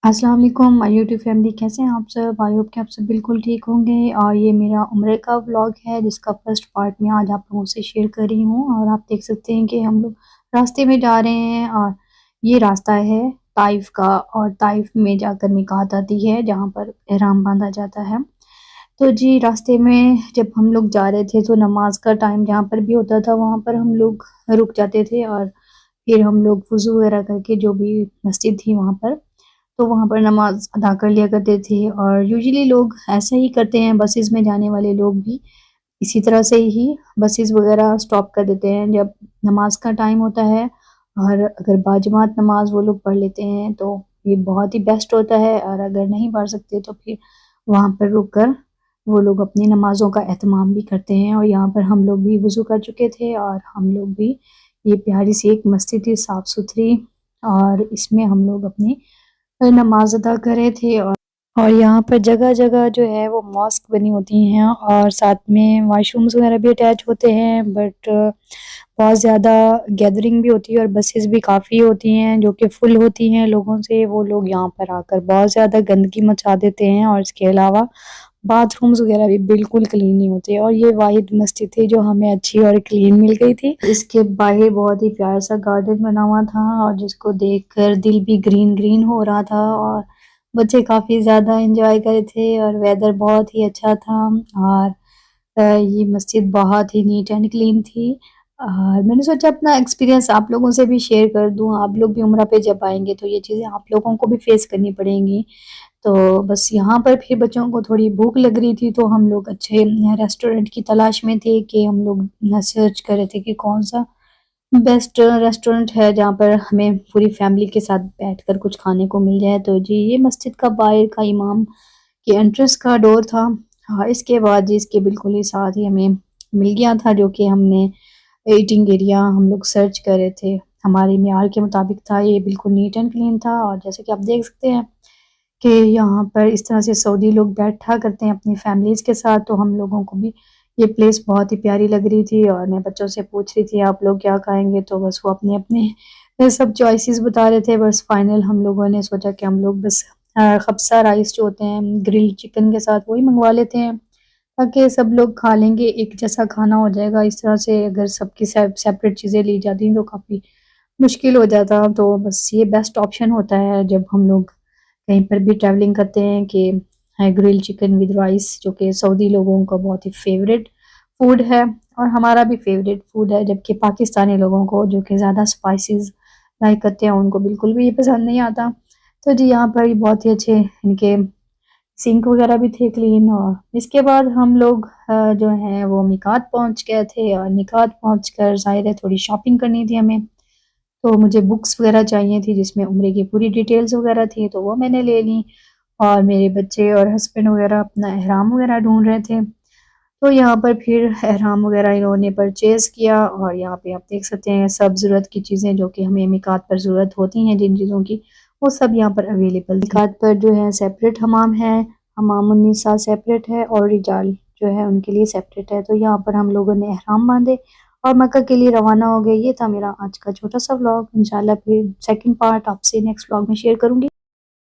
अस्सलाम वालेकुम my YouTube family, कैसे हैं आप सब। आई होप कि आप सब बिल्कुल ठीक होंगे। और ये मेरा उम्रे का व्लॉग है जिसका फर्स्ट पार्ट मैं आज आप लोगों से शेयर कर रही हूँ। और आप देख सकते हैं कि हम लोग रास्ते में जा रहे हैं और ये रास्ता है ताइफ का। और ताइफ में जाकर मिकात आती है जहाँ पर एहराम बांधा जाता है। तो जी रास्ते में जब हम लोग जा रहे थे तो नमाज का टाइम जहाँ पर भी होता था वहाँ पर हम लोग रुक जाते थे। और फिर हम लोग वज़ू वगैरह करके जो भी मस्जिद थी वहाँ पर, तो वहाँ पर नमाज़ अदा कर लिया करते थे। और यूजुअली लोग ऐसा ही करते हैं, बसेस में जाने वाले लोग भी इसी तरह से ही बसेस वगैरह स्टॉप कर देते हैं जब नमाज का टाइम होता है। और अगर बाजमात नमाज वो लोग पढ़ लेते हैं तो ये बहुत ही बेस्ट होता है। और अगर नहीं पढ़ सकते तो फिर वहाँ पर रुक कर वो लोग अपनी नमाज़ों का एहतमाम भी करते हैं। और यहाँ पर हम लोग भी वज़ू कर चुके थे और हम लोग भी, ये प्यारी सी एक मस्जिद थी साफ़ सुथरी, और इसमें हम लोग अपनी नमाज अदा कर रहे थे। और यहाँ पर जगह-जगह जो है वो मॉस्क बनी होती हैं और साथ में वॉशरूम्स वगैरह भी अटैच होते हैं। बट बहुत ज़्यादा गैदरिंग भी होती है और बसेस भी काफ़ी होती हैं जो कि फुल होती हैं लोगों से। वो लोग यहाँ पर आकर बहुत ज़्यादा गंदगी मचा देते हैं और इसके अलावा बाथरूम्स वगैरह भी बिल्कुल क्लीन नहीं होते। और ये वाहिद मस्जिद थी जो हमें अच्छी और क्लीन मिल गई थी। इसके बाहर बहुत ही प्यारा सा गार्डन बना हुआ था और जिसको देखकर दिल भी ग्रीन ग्रीन हो रहा था। और बच्चे काफ़ी ज़्यादा एंजॉय कर रहे थे और वेदर बहुत ही अच्छा था। और ये मस्जिद बहुत ही नीट एंड क्लीन थी। और मैंने सोचा अपना एक्सपीरियंस आप लोगों से भी शेयर कर दूँ। आप लोग भी उम्रा पे जब आएँगे तो ये चीज़ें आप लोगों को भी फेस करनी पड़ेंगी। तो बस यहाँ पर फिर बच्चों को थोड़ी भूख लग रही थी तो हम लोग अच्छे रेस्टोरेंट की तलाश में थे कि हम लोग सर्च कर रहे थे कि कौन-सा बेस्ट रेस्टोरेंट है जहाँ पर हमें पूरी फैमिली के साथ बैठकर कुछ खाने को मिल जाए। तो जी ये मस्जिद का बाहर का इमाम के एंट्रेंस का डोर था। हाँ, इसके बाद जी इसके बिल्कुल ही साथ ही हमें मिल गया था जो कि हमने ईटिंग एरिया हम लोग सर्च कर रहे थे। हमारे मियार के मुताबिक था, ये बिल्कुल नीट एंड क्लीन था। और जैसे कि आप देख सकते हैं कि यहाँ पर इस तरह से सऊदी लोग बैठा करते हैं अपनी फैमिलीज़ के साथ। तो हम लोगों को भी ये प्लेस बहुत ही प्यारी लग रही थी और मैं बच्चों से पूछ रही थी आप लोग क्या खाएँगे? तो बस वो अपने-अपने सब चॉइसेस बता रहे थे। बस फाइनल हम लोगों ने सोचा कि हम लोग बस खब्सा राइस जो होते हैं ग्रिल्ड चिकन के साथ वही मँगवा लेते हैं, ताकि सब लोग खा लेंगे, एक जैसा खाना हो जाएगा। इस तरह से अगर सबकी सेपरेट चीज़ें ली जाती तो काफ़ी मुश्किल हो जाता। तो बस ये बेस्ट ऑप्शन होता है जब हम लोग कहीं पर भी ट्रैवलिंग करते हैं कि ग्रिल चिकन विद राइस, जो कि सऊदी लोगों का बहुत ही फेवरेट फूड है और हमारा भी फेवरेट फूड है। जबकि पाकिस्तानी लोगों को जो कि ज़्यादा स्पाइसेस लाइक करते हैं उनको बिल्कुल भी ये पसंद नहीं आता। तो जी यहाँ पर बहुत ही अच्छे इनके सिंक वगैरह भी थे क्लीन। और इसके बाद हम लोग जो हैं वो मिकात पहुँच गए थे। और मिकात पहुँचकर ज़ाहिर है थोड़ी शॉपिंग करनी थी हमें। तो मुझे बुक्स वगैरह चाहिए थी जिसमें उम्रे की पूरी डिटेल्स वगैरह थी, तो वो मैंने ले ली। और मेरे बच्चे और हस्बैंड वगैरह अपना एहराम वगैरह ढूँढ रहे थे। तो यहाँ पर फिर एहराम वगैरह इन्होंने परचेज़ किया। और यहाँ पे आप देख सकते हैं सब ज़रूरत की चीज़ें जो कि हमें मिकात पर ज़रूरत होती हैं जिन चीज़ों की, वो सब यहाँ पर अवेलेबल थी। मिकात पर जो है सेपरेट हमाम है, हमामुन्निसा सेपरेट है और रिजाल जो है उनके लिए सेपरेट है। तो यहाँ पर हम लोगों ने एहराम बाँधे और मक्का के लिए रवाना हो गए। ये था मेरा आज का छोटा-सा व्लॉग। इंशाल्लाह फिर सेकंड पार्ट आपसे नेक्स्ट व्लॉग में शेयर करूँगी।